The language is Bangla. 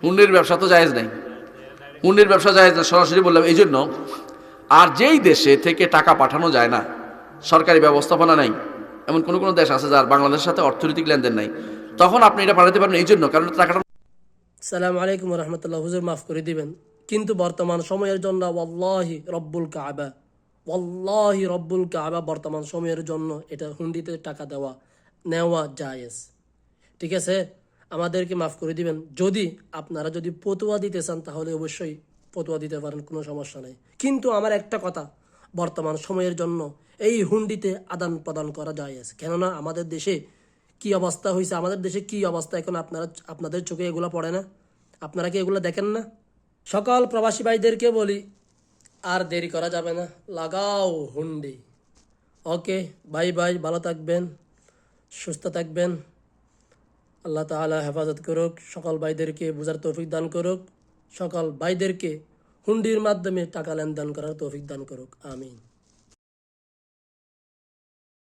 হুন্ডির ব্যবসা তো জায়েজ নাই, হুন্ডির ব্যবসা জায়েজ না, সরাসরি বললাম এই জন্য। আর যেই দেশে থেকে টাকা পাঠানো যায় না, সরকারি ব্যবস্থাপনা নাই, এমন কোন কোন দেশ আছে যার বাংলাদেশের সাথে অর্থনৈতিক লেনদেন নাই, তখন আপনি এটা পাঠাতে পারবেন এই জন্য, কারণ টাকাটা। সালাম আলাইকুম রহমতুল্লাহ। হুজুর মাফ করে দিবেন, কিন্তু বর্তমান সময়ের জন্য ওয়াল্লাহি রব্বুল কাবা, ওয়াল্লাহি রব্বুল কাবা, বর্তমান সময়ের জন্য এটা হুন্ডিতে টাকা দেওয়া নেওয়া জায়েজ। ঠিক আছে, আমাদেরকে মাফ করে দিবেন। যদি আপনারা যদি ফতোয়া দিতে চান তাহলে অবশ্যই ফতোয়া দিতে পারেন, কোনো সমস্যা নেই। কিন্তু আমার একটা কথা, বর্তমান সময়ের জন্য এই হুন্ডিতে আদান প্রদান করা জায়েজ। কেননা আমাদের দেশে কি অবস্থা হয়েছে, আমাদের দেশে কি অবস্থা এখন আপনাদের চোখে এগুলো পড়ে না? আপনারা কি এগুলো দেখেন না? সকল প্রবাসী ভাইদেরকে বলি, আর দেরি করা যাবে না, লাগাও হুন্ডি। ওকে, বাই বাই, ভালো থাকবেন, সুস্থ থাকবেন। আল্লাহ তাআলা হেফাজত করুক, সকল ভাইদেরকে বোঝার তৌফিক দান করুক, সকল ভাইদেরকে হুন্ডির মাধ্যমে টাকা লেনদেন করার তৌফিক দান করুক, আমিন।